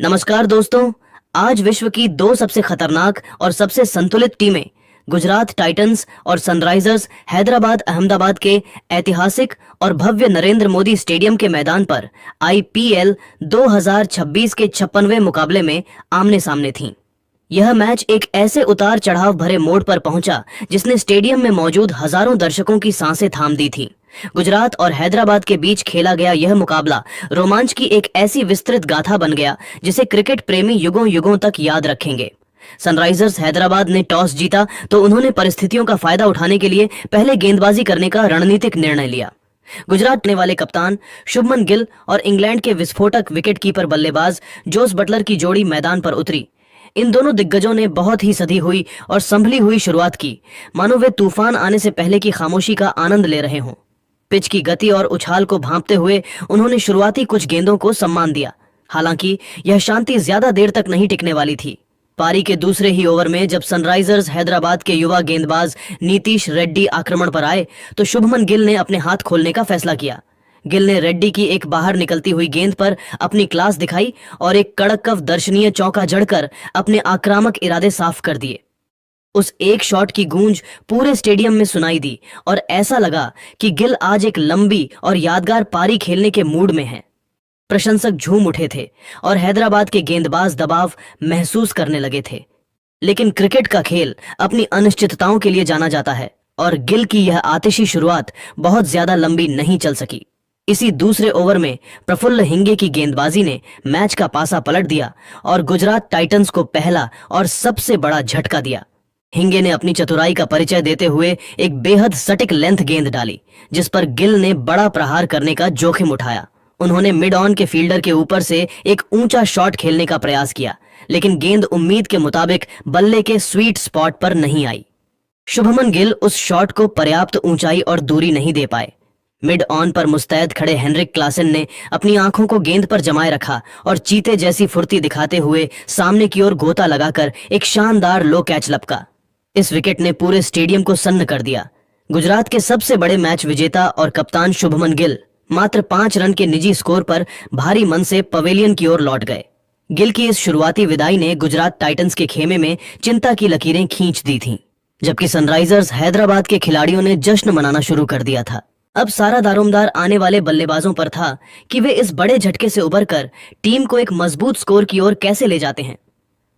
नमस्कार दोस्तों। आज विश्व की दो सबसे खतरनाक और सबसे संतुलित टीमें गुजरात टाइटंस और सनराइजर्स हैदराबाद अहमदाबाद के ऐतिहासिक और भव्य नरेंद्र मोदी स्टेडियम के मैदान पर आईपीएल 2026 के 56वें मुकाबले में आमने सामने थीं। यह मैच एक ऐसे उतार चढ़ाव भरे मोड़ पर पहुंचा जिसने स्टेडियम में मौजूद हजारों दर्शकों की सांसें थाम दी थीं। गुजरात और हैदराबाद के बीच खेला गया यह मुकाबला रोमांच की एक ऐसी विस्तृत गाथा बन गया जिसे क्रिकेट प्रेमी युगों युगों तक याद रखेंगे। सनराइजर्स हैदराबाद ने टॉस जीता तो उन्होंने परिस्थितियों का फायदा उठाने के लिए पहले गेंदबाजी करने का रणनीतिक निर्णय लिया। गुजरात ने वाले कप्तान शुभमन गिल और इंग्लैंड के विस्फोटक विकेटकीपर बल्लेबाज जोस बटलर की जोड़ी मैदान पर उतरी। इन दोनों दिग्गजों ने बहुत ही सधी हुई और संभली हुई शुरुआत की, मानो वे तूफान आने से पहले की खामोशी का आनंद ले रहे हों। पिच की गति और उछाल को भांपते हुए उन्होंने शुरुआती कुछ गेंदों को सम्मान दिया। हालांकि यह शांति ज्यादा देर तक नहीं टिकने वाली थी। पारी के दूसरे ही ओवर में जब सनराइजर्स हैदराबाद के युवा गेंदबाज नीतीश रेड्डी आक्रमण पर आए तो शुभमन गिल ने अपने हाथ खोलने का फैसला किया। गिल ने रेड्डी की एक बाहर निकलती हुई गेंद पर अपनी क्लास दिखाई और एक कड़क दर्शनीय चौका जड़कर अपने आक्रामक इरादे साफ कर दिए। उस एक शॉट की गूंज पूरे स्टेडियम में सुनाई दी और ऐसा लगा कि गिल आज एक लंबी और यादगार पारी खेलने के मूड में है। प्रशंसक झूम उठे थे और हैदराबाद के गेंदबाज दबाव महसूस करने लगे थे। लेकिन क्रिकेट का खेल अपनी अनिश्चितताओं के लिए जाना जाता है और गिल की यह आतिशी शुरुआत बहुत ज्यादा लंबी नहीं चल सकी। इसी दूसरे ओवर में प्रफुल्ल हिंगे की गेंदबाजी ने मैच का पासा पलट दिया और गुजरात टाइटंस को पहला और सबसे बड़ा झटका दिया। हिंगे ने अपनी चतुराई का परिचय देते हुए एक बेहद सटीक लेंथ गेंद डाली जिस पर गिल ने बड़ा प्रहार करने का जोखिम उठाया। उन्होंने मिड ऑन के फील्डर के ऊपर से एक ऊंचा शॉट खेलने का प्रयास किया, लेकिन गेंद उम्मीद के मुताबिक बल्ले के स्वीट स्पॉट पर नहीं आई। शुभमन गिल उस शॉट को पर्याप्त ऊंचाई और दूरी नहीं दे पाए। मिड ऑन पर मुस्तैद खड़े हेनरिक क्लासन ने अपनी आंखों को गेंद पर जमाए रखा और चीते जैसी फुर्ती दिखाते हुए सामने की ओर गोता लगाकर एक शानदार लो कैच लपका। इस विकेट ने पूरे स्टेडियम को सन्न कर दिया। गुजरात के सबसे बड़े मैच विजेता और कप्तान शुभमन गिल मात्र 5 रन के निजी स्कोर पर भारी मन से पवेलियन की ओर लौट गए। गिल की इस शुरुआती विदाई ने गुजरात टाइटंस के खेमे में चिंता की लकीरें खींच दी थीं, जबकि सनराइजर्स हैदराबाद के खिलाड़ियों ने जश्न मनाना शुरू कर दिया था। अब सारा दारोमदार आने वाले बल्लेबाजों पर था कि वे इस बड़े झटके से उबरकर टीम को एक मजबूत स्कोर की ओर कैसे ले जाते हैं।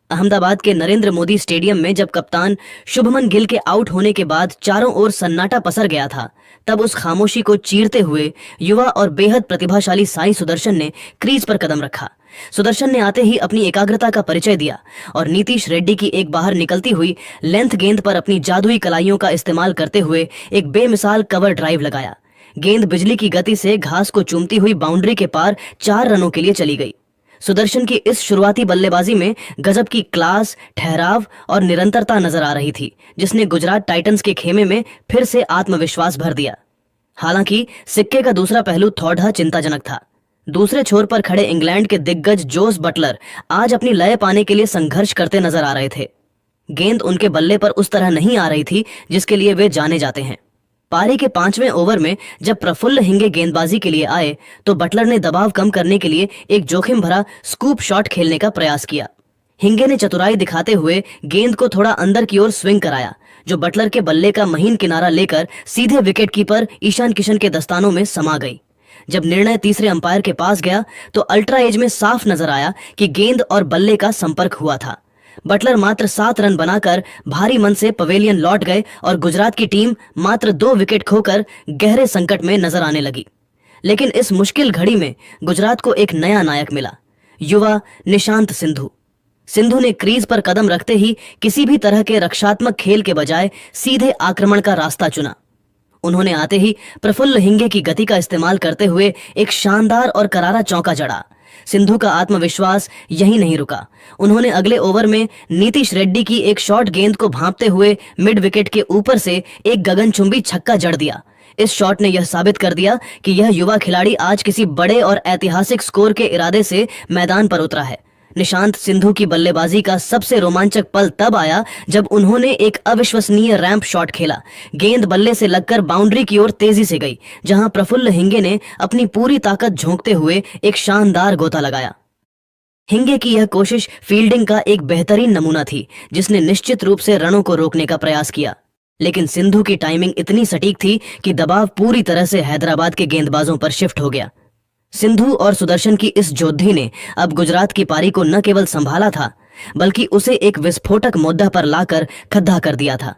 अहमदाबाद के नरेंद्र मोदी स्टेडियम में जब कप्तान शुभमन गिल के आउट होने के बाद चारों ओर सन्नाटा पसर गया था, तब उस खामोशी को चीरते हुए युवा और बेहद प्रतिभाशाली साई सुदर्शन ने क्रीज पर कदम रखा। सुदर्शन ने आते ही अपनी एकाग्रता का परिचय दिया और नीतीश रेड्डी की एक बाहर निकलती हुई लेंथ गेंद पर अपनी जादुई कलाइयों का इस्तेमाल करते हुए एक बेमिसाल कवर ड्राइव लगाया। गेंद बिजली की गति से घास को चूमती हुई बाउंड्री के पार 4 रनों के लिए चली गई। सुदर्शन की इस शुरुआती बल्लेबाजी में गजब की क्लास, ठहराव और निरंतरता नजर आ रही थी, जिसने गुजरात टाइटंस के खेमे में फिर से आत्मविश्वास भर दिया। हालांकि सिक्के का दूसरा पहलू थोड़ा चिंताजनक था। दूसरे छोर पर खड़े इंग्लैंड के दिग्गज जोस बटलर आज अपनी लय पाने के लिए संघर्ष करते नजर आ रहे थे। गेंद उनके बल्ले पर उस तरह नहीं आ रही थी जिसके लिए वे जाने जाते हैं। पारी के 5वें ओवर में जब प्रफुल्ल हिंगे गेंदबाजी के लिए आए तो बटलर ने दबाव कम करने के लिए एक जोखिम भरा स्कूप शॉट खेलने का प्रयास किया। हिंगे ने चतुराई दिखाते हुए गेंद को थोड़ा अंदर की ओर स्विंग कराया, जो बटलर के बल्ले का महीन किनारा लेकर सीधे विकेटकीपर ईशान किशन के दस्तानों में समा गई। जब निर्णय तीसरे अंपायर के पास गया तो अल्ट्रा एज में साफ नजर आया कि गेंद और बल्ले का संपर्क हुआ था। बटलर मात्र 7 रन बनाकर भारी मन से पवेलियन लौट गए और गुजरात की टीम मात्र 2 विकेट खोकर गहरे संकट में नजर आने लगी। लेकिन इस मुश्किल घड़ी में गुजरात को एक नया नायक मिला, युवा निशांत सिंधु। सिंधु ने क्रीज पर कदम रखते ही किसी भी तरह के रक्षात्मक खेल के बजाय सीधे आक्रमण का रास्ता चुना। उन्होंने आते ही प्रफुल्ल हिंगे की गति का इस्तेमाल करते हुए एक शानदार और करारा चौका जड़ा। सिंधु का आत्मविश्वास यहीं नहीं रुका। उन्होंने अगले ओवर में नीतीश रेड्डी की एक शॉर्ट गेंद को भांपते हुए मिड विकेट के ऊपर से एक गगनचुंबी छक्का जड़ दिया। इस शॉट ने यह साबित कर दिया कि यह युवा खिलाड़ी आज किसी बड़े और ऐतिहासिक स्कोर के इरादे से मैदान पर उतरा है। निशांत सिंधु की बल्लेबाजी का सबसे रोमांचक पल तब आया जब उन्होंने एक अविश्वसनीय रैंप शॉट खेला। गेंद बल्ले से लगकर बाउंड्री की ओर तेजी से गई, जहां प्रफुल्ल हिंगे ने अपनी पूरी ताकत झोंकते हुए एक शानदार गोता लगाया। हिंगे की यह कोशिश फील्डिंग का एक बेहतरीन नमूना थी, जिसने निश्चित रूप से रनों को रोकने का प्रयास किया। लेकिन सिंधु की टाइमिंग इतनी सटीक थी कि दबाव पूरी तरह से हैदराबाद के गेंदबाजों पर शिफ्ट हो गया। सिंधु और सुदर्शन की इस जोधी ने अब गुजरात की पारी को न केवल संभाला था, बल्कि उसे एक विस्फोटक मुद्दा पर लाकर खद्दा कर दिया था।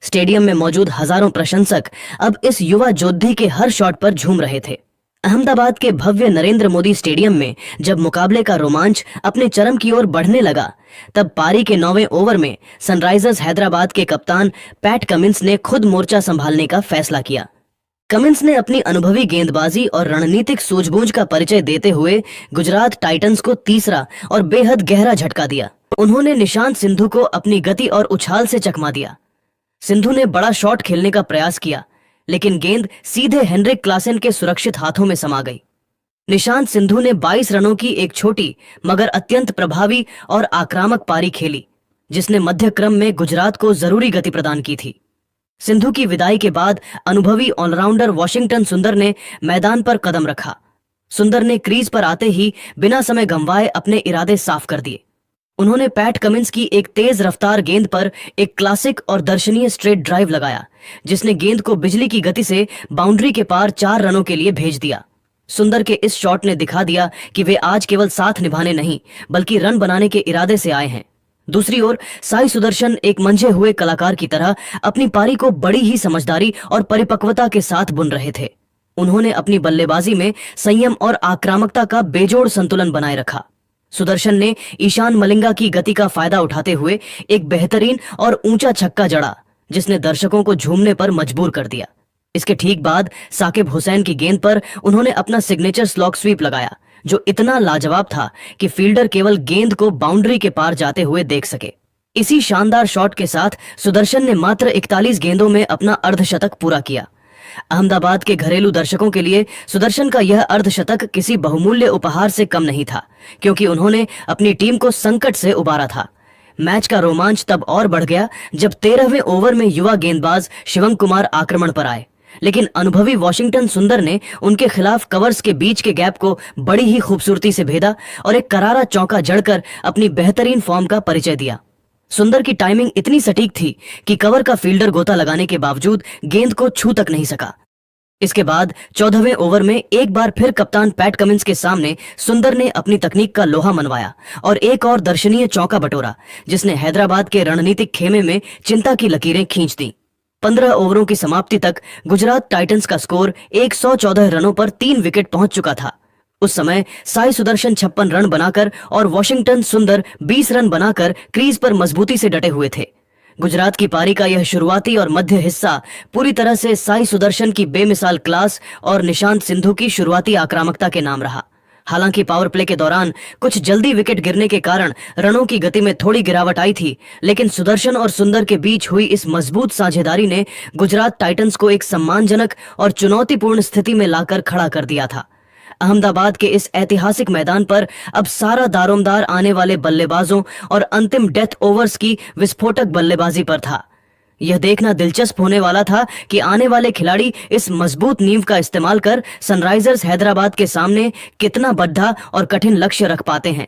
स्टेडियम में मौजूद हजारों प्रशंसक अब इस युवा जोधी के हर शॉट पर झूम रहे थे। अहमदाबाद के भव्य नरेंद्र मोदी स्टेडियम में जब मुकाबले का रोमांच अपने चरम की ओर बढ़ने लगा, तब पारी के 9वें ओवर में सनराइजर्स हैदराबाद के कप्तान पैट कमिंस ने खुद मोर्चा संभालने का फैसला किया। कमिंस ने अपनी अनुभवी गेंदबाजी और रणनीतिक सूझबूझ का परिचय देते हुए गुजरात टाइटंस को तीसरा और बेहद गहरा झटका दिया। उन्होंने निशांत सिंधु को अपनी गति और उछाल से चकमा दिया। सिंधु ने बड़ा शॉट खेलने का प्रयास किया, लेकिन गेंद सीधे हेनरिक क्लासेन के सुरक्षित हाथों में समा गई। निशांत सिंधु ने 22 रनों की एक छोटी मगर अत्यंत प्रभावी और आक्रामक पारी खेली, जिसने मध्य क्रम में गुजरात को जरूरी गति प्रदान की थी। सिंधु की विदाई के बाद अनुभवी ऑलराउंडर वॉशिंगटन सुंदर ने मैदान पर कदम रखा। सुंदर ने क्रीज पर आते ही बिना समय गंवाए अपने इरादे साफ कर दिए। उन्होंने पैट कमिंस की एक तेज रफ्तार गेंद पर एक क्लासिक और दर्शनीय स्ट्रेट ड्राइव लगाया, जिसने गेंद को बिजली की गति से बाउंड्री के पार 4 रनों के लिए भेज दिया। सुंदर के इस शॉट ने दिखा दिया कि वे आज केवल साथ निभाने नहीं, बल्कि रन बनाने के इरादे से आए हैं। दूसरी ओर साई सुदर्शन एक मंझे हुए कलाकार की तरह अपनी पारी को बड़ी ही समझदारी और परिपक्वता के साथ बुन रहे थे। उन्होंने अपनी बल्लेबाजी में संयम और आक्रामकता का बेजोड़ संतुलन बनाए रखा। सुदर्शन ने ईशान मलिंगा की गति का फायदा उठाते हुए एक बेहतरीन और ऊंचा छक्का जड़ा, जिसने दर्शकों को झूमने पर मजबूर कर दिया। इसके ठीक बाद साकिब हुसैन की गेंद पर उन्होंने अपना सिग्नेचर स्लॉग स्वीप लगाया, जो इतना लाजवाब था कि फील्डर केवल गेंद को बाउंड्री के पार जाते हुए देख सके। इसी शानदार शॉट के साथ सुदर्शन ने मात्र 41 गेंदों में अपना अर्धशतक पूरा किया। अहमदाबाद के घरेलू दर्शकों के लिए सुदर्शन का यह अर्धशतक किसी बहुमूल्य उपहार से कम नहीं था, क्योंकि उन्होंने अपनी टीम को संकट से उबारा था। मैच का रोमांच तब और बढ़ गया जब 13वें ओवर में युवा गेंदबाज शिवम कुमार आक्रमण पर आए, लेकिन अनुभवी वॉशिंगटन सुंदर ने उनके खिलाफ कवर्स के बीच के गैप को बड़ी ही खूबसूरती से भेदा और एक करारा चौका जड़कर अपनी बेहतरीन फॉर्म का परिचय दिया। सुंदर की टाइमिंग इतनी सटीक थी कि कवर का फील्डर गोता लगाने के बावजूद गेंद को छू तक नहीं सका। इसके बाद 14वें ओवर में एक बार फिर कप्तान पैट कमिंस के सामने सुंदर ने अपनी तकनीक का लोहा मनवाया और एक और दर्शनीय चौका बटोरा, जिसने हैदराबाद के रणनीतिक खेमे में चिंता की लकीरें खींच दी। 15 ओवरों की समाप्ति तक गुजरात टाइटंस का स्कोर 114 रनों पर 3 विकेट पहुंच चुका था। उस समय साई सुदर्शन 56 रन बनाकर और वॉशिंगटन सुंदर 20 रन बनाकर क्रीज पर मजबूती से डटे हुए थे। गुजरात की पारी का यह शुरुआती और मध्य हिस्सा पूरी तरह से साई सुदर्शन की बेमिसाल क्लास और निशांत सिंधु की शुरुआती आक्रामकता के नाम रहा। हालांकि पावर प्ले के दौरान कुछ जल्दी विकेट गिरने के कारण रनों की गति में थोड़ी गिरावट आई थी, लेकिन सुदर्शन और सुंदर के बीच हुई इस मजबूत साझेदारी ने गुजरात टाइटंस को एक सम्मानजनक और चुनौतीपूर्ण स्थिति में लाकर खड़ा कर दिया था। अहमदाबाद के इस ऐतिहासिक मैदान पर अब सारा दारोमदार आने वाले बल्लेबाजों और अंतिम डेथ ओवर्स की विस्फोटक बल्लेबाजी पर था। यह देखना दिलचस्प होने वाला था कि आने वाले खिलाड़ी इस मजबूत नींव का इस्तेमाल कर सनराइजर्स हैदराबाद के सामने कितना बड़ा और कठिन लक्ष्य रख पाते हैं।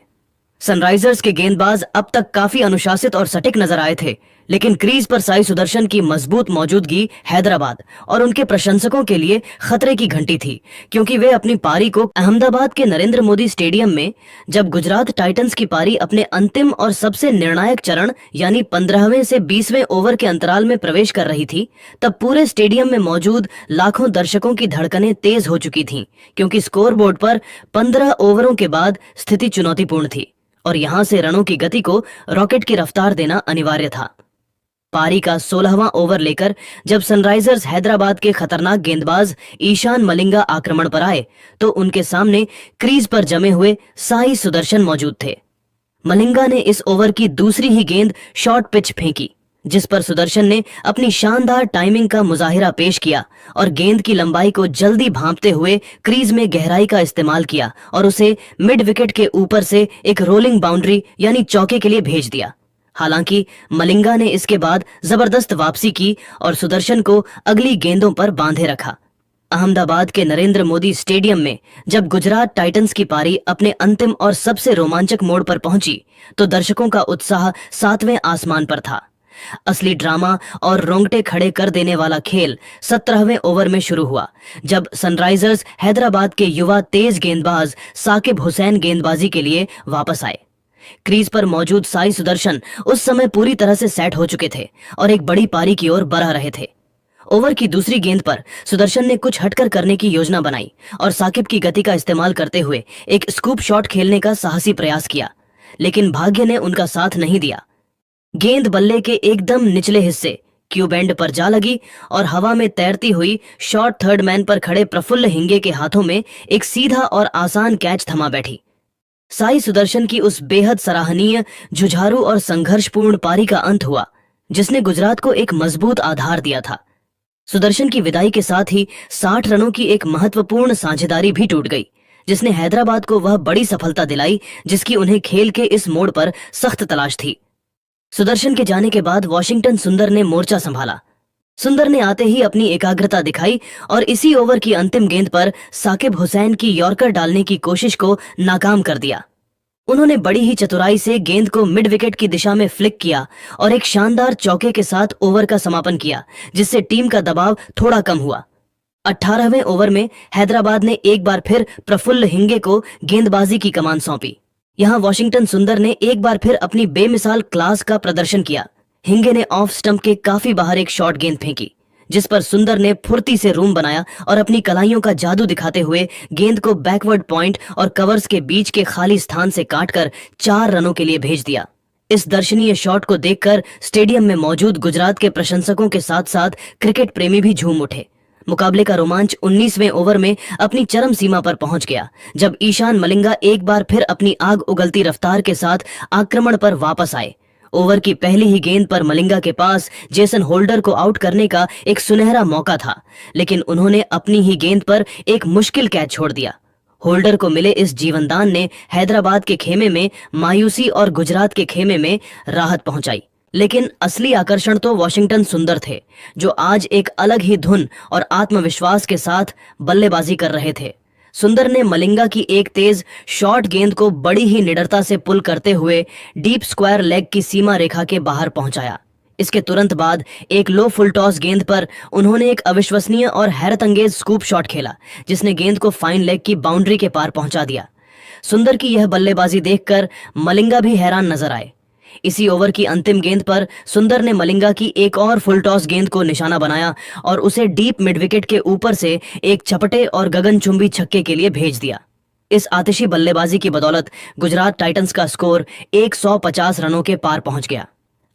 सनराइजर्स के गेंदबाज अब तक काफी अनुशासित और सटीक नजर आए थे, लेकिन क्रीज पर साई सुदर्शन की मजबूत मौजूदगी हैदराबाद और उनके प्रशंसकों के लिए खतरे की घंटी थी, क्योंकि वे अपनी पारी को अहमदाबाद के नरेंद्र मोदी स्टेडियम में जब गुजरात टाइटंस की पारी अपने अंतिम और सबसे निर्णायक चरण यानी 15वें से 20वें ओवर के अंतराल में प्रवेश कर रही थी, तब पूरे स्टेडियम में मौजूद लाखों दर्शकों की धड़कनें तेज हो चुकी थीं, क्योंकि स्कोरबोर्ड पर 15 ओवरों के बाद स्थिति चुनौतीपूर्ण थी और यहां से रनों की गति को रॉकेट की रफ्तार देना अनिवार्य था। पारी का 16वां ओवर लेकर जब सनराइजर्स हैदराबाद के खतरनाक गेंदबाज ईशान मलिंगा आक्रमण पर आए, तो उनके सामने क्रीज पर जमे हुए साई सुदर्शन मौजूद थे। मलिंगा ने इस ओवर की दूसरी ही गेंद शॉर्ट पिच फेंकी, जिस पर सुदर्शन ने अपनी शानदार टाइमिंग का मुजाहिरा पेश किया और गेंद की लंबाई को जल्दी भांपते हुए क्रीज में गहराई का इस्तेमाल किया और उसे मिड विकेट के ऊपर से एक रोलिंग बाउंड्री यानी चौके के लिए भेज दिया। हालांकि मलिंगा ने इसके बाद जबरदस्त वापसी की और सुदर्शन को अगली गेंदों पर बांधे रखा। अहमदाबाद के नरेंद्र मोदी स्टेडियम में जब गुजरात टाइटंस की पारी अपने अंतिम और सबसे रोमांचक मोड़ पर पहुंची तो दर्शकों का उत्साह सातवें आसमान पर था। असली ड्रामा और रोंगटे खड़े कर देने वाला खेल 17वें ओवर में शुरू हुआ, जब सनराइजर्स हैदराबाद के युवा तेज गेंदबाज साकिब हुसैन गेंदबाजी के लिए वापस आए। क्रीज पर मौजूद साई सुदर्शन उस समय पूरी तरह से सेट हो चुके थे और एक बड़ी पारी की ओर बढ़ रहे थे। ओवर की दूसरी गेंद पर सुदर्शन ने कुछ हटकर करने की योजना बनाई और साकिब की गति का इस्तेमाल करते हुए एक स्कूप शॉट खेलने का साहसी प्रयास किया, लेकिन भाग्य ने उनका साथ नहीं दिया। गेंद बल्ले के एकदम निचले हिस्से क्यू बैंड पर जा लगी और हवा में तैरती हुई शॉर्ट थर्ड मैन पर खड़े प्रफुल्ल हिंगे के हाथों में एक सीधा और आसान कैच थमा बैठी। साई सुदर्शन की उस बेहद सराहनीय, जुझारू और संघर्षपूर्ण पारी का अंत हुआ, जिसने गुजरात को एक मजबूत आधार दिया था। सुदर्शन की विदाई के साथ ही 60 रनों की एक महत्वपूर्ण साझेदारी भी टूट गई, जिसने हैदराबाद को वह बड़ी सफलता दिलाई जिसकी उन्हें खेल के इस मोड़ पर सख्त तलाश थी। सुदर्शन के जाने के बाद वॉशिंगटन सुंदर ने मोर्चा संभाला। सुंदर ने आते ही अपनी एकाग्रता दिखाई और इसी ओवर की अंतिम गेंद पर साकिब हुसैन की यॉर्कर डालने की कोशिश को नाकाम कर दिया। उन्होंने बड़ी ही चतुराई से गेंद को मिड विकेट की दिशा में फ्लिक किया और एक शानदार चौके के साथ ओवर का समापन किया, जिससे टीम का दबाव थोड़ा कम हुआ। 18वें ओवर में हैदराबाद ने एक बार फिर प्रफुल्ल हिंगे को गेंदबाजी की कमान सौंपी। यहां वॉशिंगटन सुंदर ने एक बार फिर अपनी बेमिसाल क्लास का प्रदर्शन किया। हिंगे ने ऑफ स्टंप के काफी बाहर एक शॉर्ट गेंद फेंकी, जिस पर सुंदर ने फुर्ती से रूम बनाया और अपनी कलाइयों का जादू दिखाते हुए गेंद को बैकवर्ड पॉइंट और कवर्स के बीच के खाली स्थान से काटकर 4 रनों के लिए भेज दिया। इस दर्शनीय शॉट को देखकर स्टेडियम में मौजूद गुजरात के प्रशंसकों के साथ साथ क्रिकेट प्रेमी भी झूम उठे। मुकाबले का रोमांच 19वें ओवर में अपनी चरम सीमा पर पहुंच गया, जब ईशान मलिंगा एक बार फिर अपनी आग उगलती रफ्तार के साथ आक्रमण पर वापस आए। ओवर की पहली ही गेंद पर मलिंगा के पास जेसन होल्डर को आउट करने का एक सुनहरा मौका था, लेकिन उन्होंने अपनी ही गेंद पर एक मुश्किल कैच छोड़ दिया। होल्डर को मिले इस जीवनदान ने हैदराबाद के खेमे में मायूसी और गुजरात के खेमे में राहत पहुंचाई, लेकिन असली आकर्षण तो वॉशिंगटन सुंदर थे, जो आज एक अलग ही धुन और आत्मविश्वास के साथ बल्लेबाजी कर रहे थे। सुंदर ने मलिंगा की एक तेज शॉर्ट गेंद को बड़ी ही निडरता से पुल करते हुए डीप स्क्वायर लेग की सीमा रेखा के बाहर पहुंचाया। इसके तुरंत बाद एक लो फुल टॉस गेंद पर उन्होंने एक अविश्वसनीय और हैरतअंगेज स्कूप शॉट खेला, जिसने गेंद को फाइन लेग की बाउंड्री के पार पहुंचा दिया। सुंदर की यह बल्लेबाजी देखकर मलिंगा भी हैरान नजर आए। इसी ओवर की अंतिम गेंद पर सुंदर ने मलिंगा की एक और फुल टॉस गेंद को निशाना बनाया और उसे डीप मिड विकेट के ऊपर से एक चपटे और गगनचुंबी छक्के के लिए भेज दिया। इस आतिशी बल्लेबाजी की बदौलत गुजरात टाइटंस का स्कोर 150 रनों के पार पहुंच गया।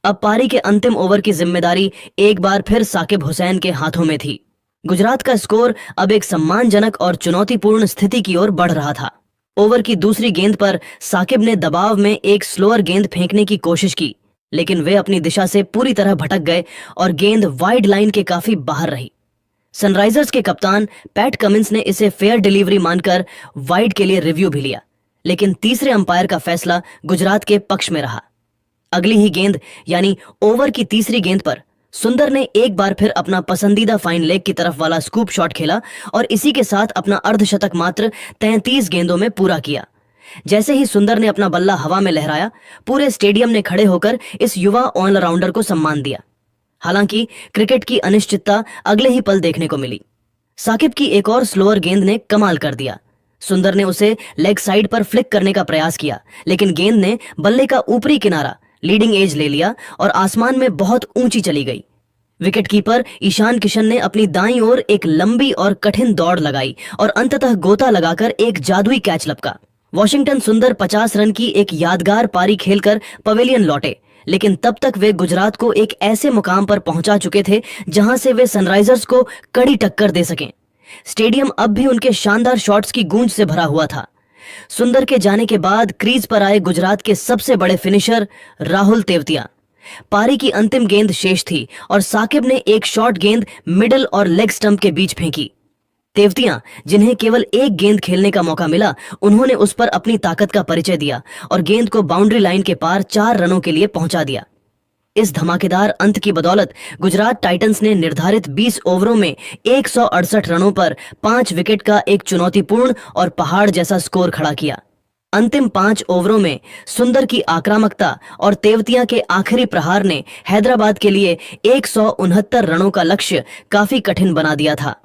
अब पारी के अंतिम ओवर की जिम्मेदारी एक बार फिर साकिब हुसैन के हाथों में थी। गुजरात का स्कोर अब एक सम्मानजनक और चुनौतीपूर्ण स्थिति की ओर बढ़ रहा था। ओवर की दूसरी गेंद पर साकिब ने दबाव में एक स्लोअर गेंद फेंकने की कोशिश की, लेकिन वे अपनी दिशा से पूरी तरह भटक गए और गेंद वाइड लाइन के काफी बाहर रही। सनराइजर्स के कप्तान पैट कमिंस ने इसे फेयर डिलीवरी मानकर वाइड के लिए रिव्यू भी लिया, लेकिन तीसरे अंपायर का फैसला गुजरात के पक्ष में रहा। अगली ही गेंद यानी ओवर की तीसरी गेंद पर सुंदर ने एक बार फिर अपना पसंदीदा फाइन लेग की तरफ वाला स्कूप शॉट खेला और इसी के साथ अपना अर्धशतक मात्र 33 गेंदों में पूरा किया। जैसे ही सुंदर ने अपना बल्ला हवा में लहराया, पूरे स्टेडियम ने खड़े होकर इस युवा ऑलराउंडर को सम्मान दिया। हालांकि क्रिकेट की अनिश्चितता अगले ही पल देखने को मिली। साकिब की एक और स्लोअर गेंद ने कमाल कर दिया। सुंदर ने उसे लेग साइड पर फ्लिक करने का प्रयास किया, लेकिन गेंद ने बल्ले का ऊपरी किनारा लीडिंग एज ले लिया और आसमान में बहुत ऊंची चली गई। विकेटकीपर ईशान किशन ने अपनी दाईं ओर एक लंबी और कठिन दौड़ लगाई और अंततः गोता लगाकर एक जादुई कैच लपका। वॉशिंगटन सुंदर 50 रन की एक यादगार पारी खेलकर पवेलियन लौटे, लेकिन तब तक वे गुजरात को एक ऐसे मुकाम पर पहुंचा चुके थे जहां से वे सनराइजर्स को कड़ी टक्कर दे सकें। स्टेडियम अब भी उनके शानदार शॉट्स की गूंज से भरा हुआ था। सुंदर के जाने के बाद क्रीज पर आए गुजरात के सबसे बड़े फिनिशर राहुल तेवतिया। पारी की अंतिम गेंद शेष थी और साकिब ने एक शॉर्ट गेंद मिडल और लेग स्टंप के बीच फेंकी। तेवतिया, जिन्हें केवल एक गेंद खेलने का मौका मिला, उन्होंने उस पर अपनी ताकत का परिचय दिया और गेंद को बाउंड्री लाइन के पार 4 रनों के लिए पहुंचा दिया। इस धमाकेदार अंत की बदौलत गुजरात टाइटंस ने निर्धारित 20 ओवरों में 168 रनों पर 5 विकेट का एक चुनौतीपूर्ण और पहाड़ जैसा स्कोर खड़ा किया। अंतिम 5 ओवरों में सुंदर की आक्रामकता और तेवतिया के आखिरी प्रहार ने हैदराबाद के लिए 169 रनों का लक्ष्य काफी कठिन बना दिया था।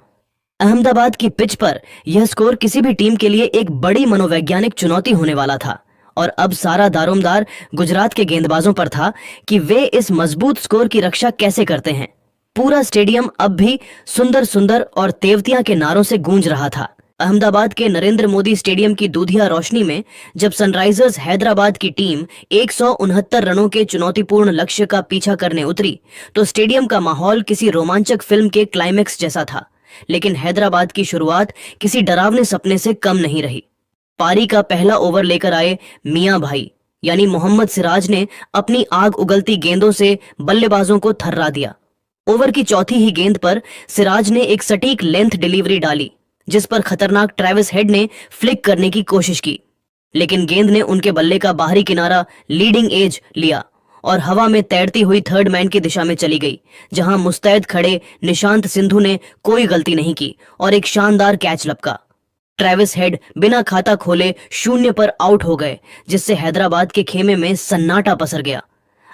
अहमदाबाद की पिच पर यह स्कोर किसी भी टीम के लिए एक बड़ी मनोवैज्ञानिक चुनौती होने वाला था और अब सारा दारोमदार गुजरात के गेंदबाजों पर था कि वे इस मजबूत स्कोर की रक्षा कैसे करते हैं। पूरा स्टेडियम अब भी सुंदर सुंदर और तेवतिया के नारों से गूंज रहा था। अहमदाबाद के नरेंद्र मोदी स्टेडियम की दूधिया रोशनी में जब सनराइजर्स हैदराबाद की टीम 169 रनों के चुनौतीपूर्ण लक्ष्य का पीछा करने उतरी तो स्टेडियम का माहौल किसी रोमांचक फिल्म के क्लाइमेक्स जैसा था। लेकिन हैदराबाद की शुरुआत किसी डरावने सपने से कम नहीं रही। पारी का पहला ओवर लेकर आए मियां भाई यानी मोहम्मद सिराज ने अपनी आग उगलती गेंदों से बल्लेबाजों को थर्रा दिया। ओवर की चौथी ही गेंद पर सिराज ने एक सटीक लेंथ डिलीवरी डाली जिस पर खतरनाक ट्रेविस हेड ने फ्लिक करने की कोशिश की, लेकिन गेंद ने उनके बल्ले का बाहरी किनारा लीडिंग एज लिया और हवा में तैरती हुई थर्ड मैन की दिशा में चली गई, जहां मुस्तैद खड़े निशांत सिंधु ने कोई गलती नहीं की और एक शानदार कैच लपका। ट्रेविस हेड बिना खाता खोले शून्य पर आउट हो गए, जिससे हैदराबाद के खेमे में सन्नाटा पसर गया।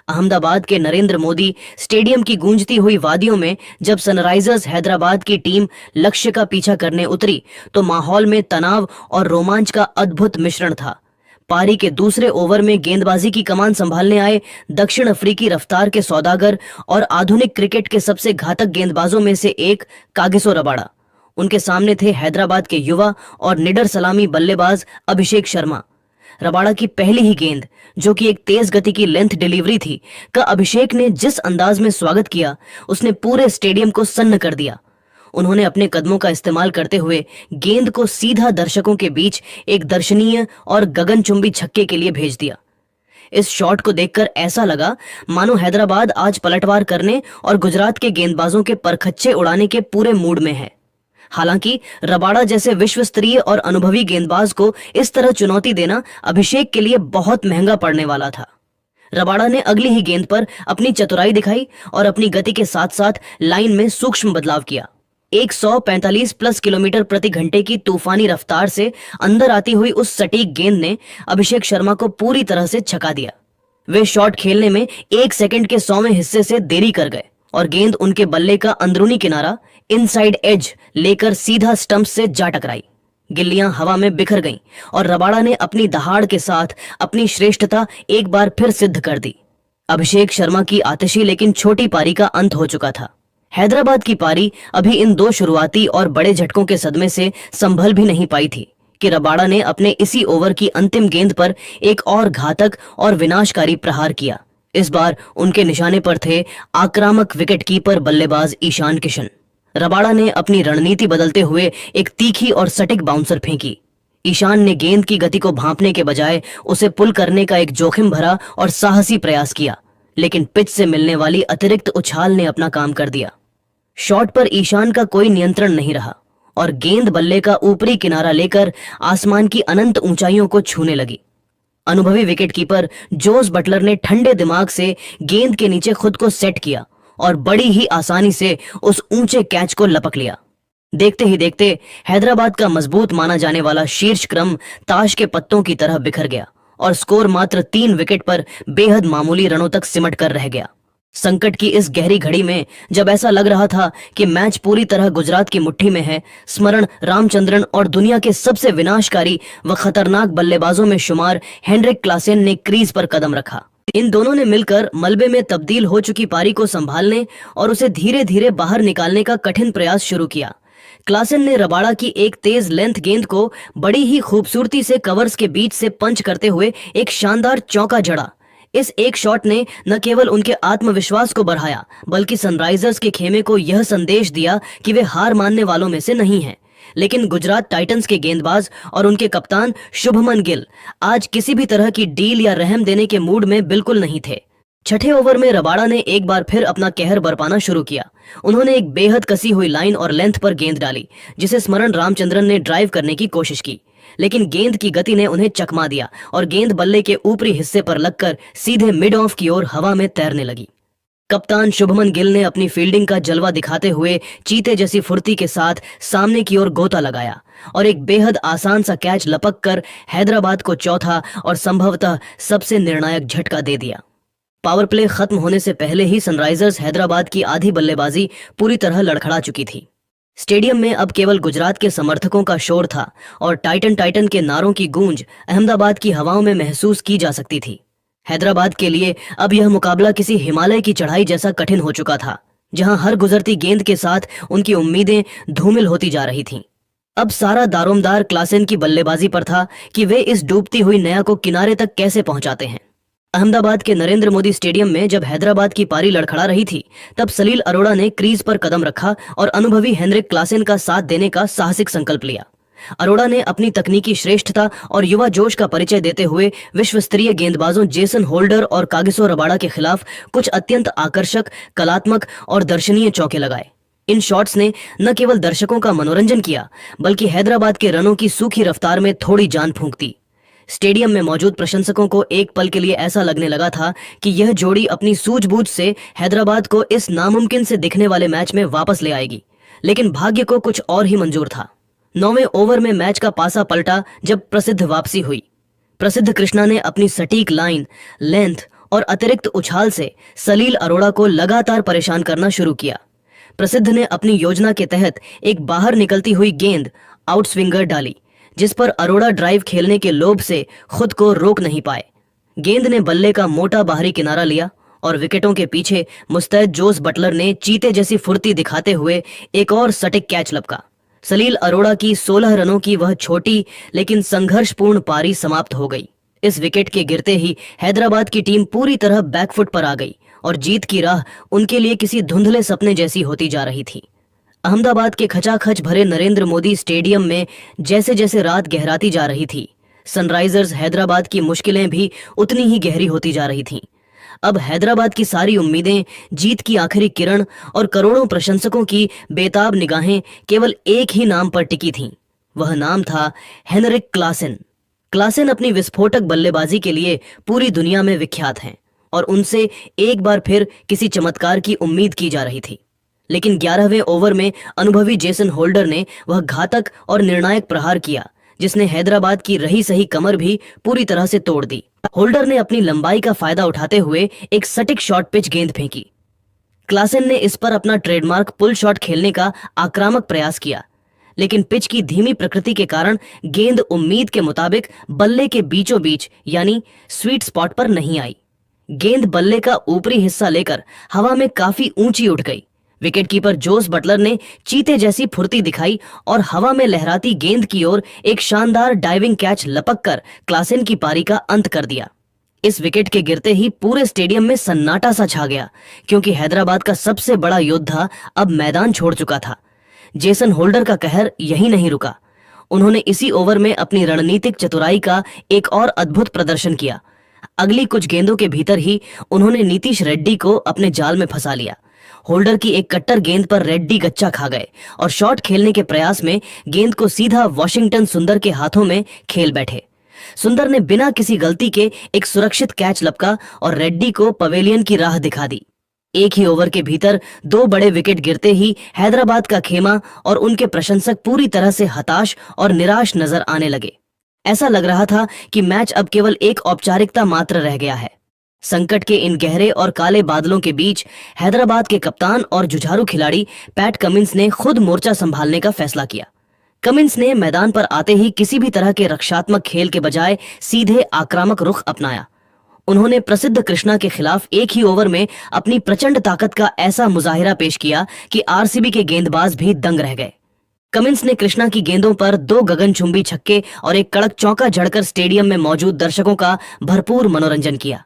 अहमदाबाद के नरेंद्र मोदी स्टेडियम की गूंजती हुई वादियों में जब सनराइजर्स हैदराबाद की टीम लक्ष्य का पीछा करने उतरी तो माहौल में तनाव और रोमांच का अद्भुत मिश्रण था। पारी के दूसरे ओवर में गेंदबाजी की कमान संभालने आए दक्षिण अफ्रीकी रफ्तार के सौदागर और आधुनिक क्रिकेट के सबसे घातक गेंदबाजों में से एक कागिसो रबाड़ा। उनके सामने थे हैदराबाद के युवा और निडर सलामी बल्लेबाज अभिषेक शर्मा। रबाड़ा की पहली ही गेंद, जो कि एक तेज गति की लेंथ डिलीवरी थी, का अभिषेक ने जिस अंदाज में स्वागत किया उसने पूरे स्टेडियम को सन्न कर दिया। उन्होंने अपने कदमों का इस्तेमाल करते हुए गेंद को सीधा दर्शकों के बीच एक दर्शनीय और गगनचुंबी छक्के के लिए भेज दिया। इस शॉट को देखकर ऐसा लगा मानो हैदराबाद आज पलटवार करने और गुजरात के गेंदबाजों के परखच्चे उड़ाने के पूरे मूड में है। हालांकि रबाड़ा जैसे विश्व स्तरीय और अनुभवी गेंदबाज को इस तरह चुनौती देना अभिषेक के लिए बहुत महंगा पड़ने वाला था। रबाड़ा ने अगली ही गेंद पर अपनी चतुराई दिखाई और अपनी गति के साथ साथ लाइन में सूक्ष्म बदलाव किया। 145 प्लस किलोमीटर प्रति घंटे की तूफानी रफ्तार से अंदर आती हुई उस सटीक गेंद ने अभिषेक शर्मा को पूरी तरह से छका दिया। वे शॉट खेलने में 1 सेकंड के 100वें हिस्से से देरी कर गए और गेंद उनके बल्ले का अंदरूनी किनारा इनसाइड एज लेकर सीधा स्टंप से जा टकराई। गिल्लियां हवा में बिखर गईं और रबाड़ा ने अपनी दहाड़ के साथ अपनी श्रेष्ठता एक बार फिर सिद्ध कर दी। अभिषेक शर्मा की आतिशी लेकिन छोटी पारी का अंत हो चुका था। हैदराबाद की पारी अभी इन दो शुरुआती और बड़े झटकों के सदमे से संभल भी नहीं पाई थी कि रबाड़ा ने अपने इसी ओवर की अंतिम गेंद पर एक और घातक और विनाशकारी प्रहार किया। इस बार उनके निशाने पर थे आक्रामक विकेटकीपर बल्लेबाज ईशान किशन। रबाड़ा ने अपनी रणनीति बदलते हुए एक तीखी और सटीक बाउंसर फेंकी। ईशान ने गेंद की गति को भांपने के बजाय उसे पुल करने का एक जोखिम भरा और साहसी प्रयास किया, लेकिन पिच से मिलने वाली अतिरिक्त उछाल ने अपना काम कर दिया। शॉट पर ईशान का कोई नियंत्रण नहीं रहा और गेंद बल्ले का ऊपरी किनारा लेकर आसमान की अनंत ऊंचाइयों को छूने लगी। अनुभवी विकेटकीपर जोस बटलर ने ठंडे दिमाग से गेंद के नीचे खुद को सेट किया और बड़ी ही आसानी से उस ऊंचे कैच को लपक लिया। देखते ही देखते हैदराबाद का मजबूत माना जाने वाला शीर्ष क्रम ताश के पत्तों की तरह बिखर गया और स्कोर मात्र 3 विकेट पर बेहद मामूली रनों तक सिमट कर रह गया। संकट की इस गहरी घड़ी में जब ऐसा लग रहा था कि मैच पूरी तरह गुजरात की मुट्ठी में है, स्मरण रामचंद्रन और दुनिया के सबसे विनाशकारी व खतरनाक बल्लेबाजों में शुमार हेनरिक क्लासेन ने क्रीज पर कदम रखा। इन दोनों ने मिलकर मलबे में तब्दील हो चुकी पारी को संभालने और उसे धीरे धीरे बाहर निकालने का कठिन प्रयास शुरू किया। क्लासेन ने रबाड़ा की एक तेज लेंथ गेंद को बड़ी ही खूबसूरती से कवर्स के बीच से पंच करते हुए एक शानदार चौका जड़ा। इस एक शॉट ने न केवल उनके आत्मविश्वास को बढ़ाया बल्कि सनराइजर्स के खेमे को यह संदेश दिया कि वे हार मानने वालों में से नहीं हैं। लेकिन गुजरात टाइटंस के गेंदबाज और उनके कप्तान शुभमन गिल आज किसी भी तरह की डील या रहम देने के मूड में बिल्कुल नहीं थे। छठे ओवर में रबाड़ा ने एक बार फिर अपना कहर बरपाना शुरू किया। उन्होंने एक बेहद कसी हुई लाइन और लेंथ पर गेंद डाली जिसे स्मरण रामचंद्रन ने ड्राइव करने की कोशिश की, लेकिन गेंद की गति ने उन्हें चकमा दिया और गेंद बल्ले के ऊपरी हिस्से पर लगकर सीधे मिड ऑफ की ओर हवा में तैरने लगी। कप्तान शुभमन गिल ने अपनी फील्डिंग का जलवा दिखाते हुए चीते जैसी फुर्ती के साथ सामने की ओर गोता लगाया और एक बेहद आसान सा कैच लपक कर हैदराबाद को चौथा और संभवतः सबसे निर्णायक झटका दे दिया। पावर प्ले खत्म होने से पहले ही सनराइजर्स हैदराबाद की आधी बल्लेबाजी पूरी तरह लड़खड़ा चुकी थी। स्टेडियम में अब केवल गुजरात के समर्थकों का शोर था और टाइटन टाइटन के नारों की गूंज अहमदाबाद की हवाओं में महसूस की जा सकती थी। हैदराबाद के लिए अब यह मुकाबला किसी हिमालय की चढ़ाई जैसा कठिन हो चुका था, जहां हर गुजरती गेंद के साथ उनकी उम्मीदें धूमिल होती जा रही थीं। अब सारा दारोमदार क्लासेन की बल्लेबाजी पर था कि वे इस डूबती हुई नया को किनारे तक कैसे पहुंचाते हैं। अहमदाबाद के नरेंद्र मोदी स्टेडियम में जब हैदराबाद की पारी लड़खड़ा रही थी, तब सलील अरोड़ा ने क्रीज पर कदम रखा और अनुभवी हेनरिक क्लासेन का साथ देने का साहसिक संकल्प लिया। अरोड़ा ने अपनी तकनीकी श्रेष्ठता और युवा जोश का परिचय देते हुए विश्व स्तरीय गेंदबाजों जेसन होल्डर और कागिसो रबाड़ा के खिलाफ कुछ अत्यंत आकर्षक, कलात्मक और दर्शनीय चौके लगाए। इन शॉट्स ने न केवल दर्शकों का मनोरंजन किया, बल्कि हैदराबाद के रनों की सूखी रफ्तार में थोड़ी जान फूंक दी। स्टेडियम में मौजूद प्रशंसकों को एक पल के लिए ऐसा लगने लगा था कि यह जोड़ी अपनी सूझबूझ से हैदराबाद को इस नामुमकिन से दिखने वाले मैच में वापस ले आएगी। लेकिन भाग्य को कुछ और ही मंजूर था। 9वें ओवर में मैच का पासा पलटा जब प्रसिद्ध वापसी हुई। प्रसिद्ध कृष्णा ने अपनी सटीक लाइन, लेंथ और अतिरिक्त उछाल से सलील अरोड़ा को लगातार परेशान करना शुरू किया। प्रसिद्ध ने अपनी योजना के तहत एक बाहर निकलती हुई गेंद आउटस्विंगर डाली, जिस पर अरोड़ा ड्राइव खेलने के लोभ से खुद को रोक नहीं पाए। गेंद ने बल्ले का मोटा बाहरी किनारा लिया और विकेटों के पीछे मुस्तैद जोस बटलर ने चीते जैसी फुर्ती दिखाते हुए एक और सटीक कैच लपका। सलील अरोड़ा की 16 रनों की वह छोटी लेकिन संघर्षपूर्ण पारी समाप्त हो गई। इस विकेट के गिरते ही हैदराबाद की टीम पूरी तरह बैकफुट पर आ गई और जीत की राह उनके लिए किसी धुंधले सपने जैसी होती जा रही थी। अहमदाबाद के खचाखच भरे नरेंद्र मोदी स्टेडियम में जैसे जैसे रात गहराती जा रही थी, सनराइजर्स हैदराबाद की मुश्किलें भी उतनी ही गहरी होती जा रही थीं। अब हैदराबाद की सारी उम्मीदें, जीत की आखिरी किरण और करोड़ों प्रशंसकों की बेताब निगाहें केवल एक ही नाम पर टिकी थीं। वह नाम था हेनरिक क्लासेन। क्लासेन अपनी विस्फोटक बल्लेबाजी के लिए पूरी दुनिया में विख्यात हैं और उनसे एक बार फिर किसी चमत्कार की उम्मीद की जा रही थी। लेकिन 11वें ओवर में अनुभवी जेसन होल्डर ने वह घातक और निर्णायक प्रहार किया, जिसने हैदराबाद की रही सही कमर भी पूरी तरह से तोड़ दी। होल्डर ने अपनी लंबाई का फायदा उठाते हुए एक सटीक शॉर्ट पिच गेंद फेंकी। क्लासेन ने इस पर अपना ट्रेडमार्क पुल शॉट खेलने का आक्रामक प्रयास किया, लेकिन पिच की धीमी प्रकृति के कारण गेंद उम्मीद के मुताबिक बल्ले के बीचों बीच यानी स्वीट स्पॉट पर नहीं आई। गेंद बल्ले का ऊपरी हिस्सा लेकर हवा में काफी ऊंची उठ गई। विकेटकीपर जोस बटलर ने चीते जैसी फुर्ती दिखाई और हवा में लहराती गेंद की ओर एक शानदार डाइविंग कैच लपक कर क्लासेन की पारी का अंत कर दिया। इस विकेट के गिरते ही पूरे स्टेडियम में सन्नाटा सा छा गया, क्योंकि हैदराबाद का सबसे बड़ा योद्धा अब मैदान छोड़ चुका था। जेसन होल्डर का कहर यही नहीं रुका। उन्होंने इसी ओवर में अपनी रणनीतिक चतुराई का एक और अद्भुत प्रदर्शन किया। अगली कुछ गेंदों के भीतर ही उन्होंने नीतीश रेड्डी को अपने जाल में फंसा लिया। होल्डर की एक कट्टर गेंद पर रेड्डी गच्चा खा गए और शॉट खेलने के प्रयास में गेंद को सीधा वॉशिंगटन सुंदर के हाथों में खेल बैठे। सुंदर ने बिना किसी गलती के एक सुरक्षित कैच लपका और रेड्डी को पवेलियन की राह दिखा दी। एक ही ओवर के भीतर 2 बड़े विकेट गिरते ही हैदराबाद का खेमा और उनके प्रशंसक पूरी तरह से हताश और निराश नजर आने लगे। ऐसा लग रहा था कि मैच अब केवल एक औपचारिकता मात्र रह गया है। संकट के इन गहरे और काले बादलों के बीच हैदराबाद के कप्तान और जुझारू खिलाड़ी पैट कमिंस ने खुद मोर्चा संभालने का फैसला किया। कमिंस ने मैदान पर आते ही किसी भी तरह के रक्षात्मक खेल के बजाय सीधे आक्रामक रुख अपनाया। उन्होंने प्रसिद्ध कृष्णा के खिलाफ एक ही ओवर में अपनी प्रचंड ताकत का ऐसा मुजाहिरा पेश किया कि आरसीबी के गेंदबाज भी दंग रह गए। कमिंस ने कृष्णा की गेंदों पर 2 गगनचुंबी छक्के और एक कड़क चौका जड़कर स्टेडियम में मौजूद दर्शकों का भरपूर मनोरंजन किया।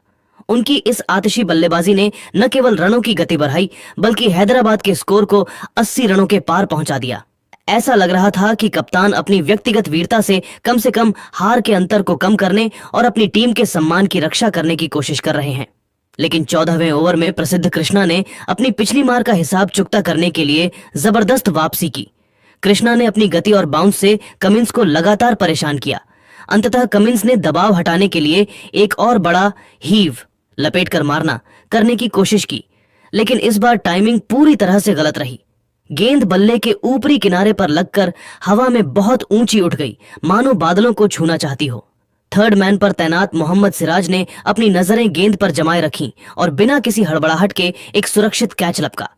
उनकी इस आतिशी बल्लेबाजी ने न केवल रनों की गति बढ़ाई, बल्कि हैदराबाद के स्कोर को 80 रनों के पार पहुंचा दिया। ऐसा लग रहा था कि कप्तान अपनी व्यक्तिगत वीरता से कम हार के अंतर को कम करने और अपनी टीम के सम्मान की रक्षा करने की कोशिश कर रहे हैं। लेकिन 14वें ओवर में प्रसिद्ध कृष्णा ने अपनी पिछली मार का हिसाब चुकता करने के लिए जबरदस्त वापसी की। कृष्णा ने अपनी गति और बाउंस से कमिंस को लगातार परेशान किया। अंततः कमिंस ने दबाव हटाने के लिए एक और बड़ा हीव लपेट कर मारना करने की कोशिश की, लेकिन इस बार टाइमिंग पूरी तरह से गलत रही। गेंद बल्ले के ऊपरी किनारे पर लगकर हवा में बहुत ऊंची उठ गई, मानो बादलों को छूना चाहती हो। थर्ड मैन पर तैनात मोहम्मद सिराज ने अपनी नजरें गेंद पर जमाए रखीं और बिना किसी हड़बड़ाहट के एक सुरक्षित कैच लपका।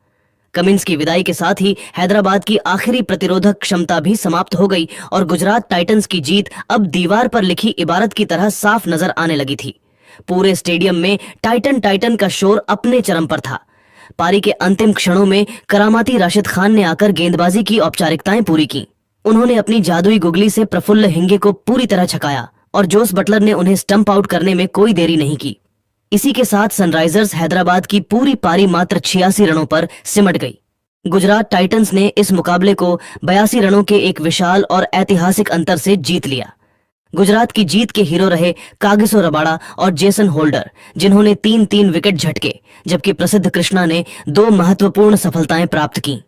कमिंस की विदाई के साथ ही हैदराबाद की आखिरी प्रतिरोधक क्षमता भी समाप्त हो गई और गुजरात टाइटंस की जीत अब दीवार पर लिखी इबारत की तरह साफ नजर आने लगी थी। पूरे स्टेडियम में टाइटन टाइटन का शोर अपने चरम पर था। पारी के अंतिम क्षणों में करामाती राशिद खान ने आकर गेंदबाजी की औपचारिकताएं पूरी की। उन्होंने अपनी जादुई गुगली से प्रफुल्ल हिंगे को पूरी तरह छकाया और जोस बटलर ने उन्हें स्टंप आउट करने में कोई देरी नहीं की। इसी के साथ सनराइजर्स हैदराबाद की पूरी पारी मात्र 86 रनों पर सिमट गई। गुजरात टाइटंस ने इस मुकाबले को 82 रनों के एक विशाल और ऐतिहासिक अंतर से जीत लिया। गुजरात की जीत के हीरो रहे कागिसो रबाड़ा और जेसन होल्डर, जिन्होंने 3-3 विकेट झटके, जबकि प्रसिद्ध कृष्णा ने 2 महत्वपूर्ण सफलताएं प्राप्त की।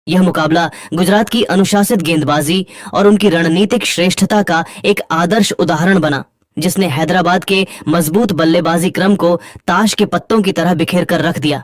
यह मुकाबला गुजरात की अनुशासित गेंदबाजी और उनकी रणनीतिक श्रेष्ठता का एक आदर्श उदाहरण बना, जिसने हैदराबाद के मजबूत बल्लेबाजी क्रम को ताश के पत्तों की तरह बिखेर कर रख दिया।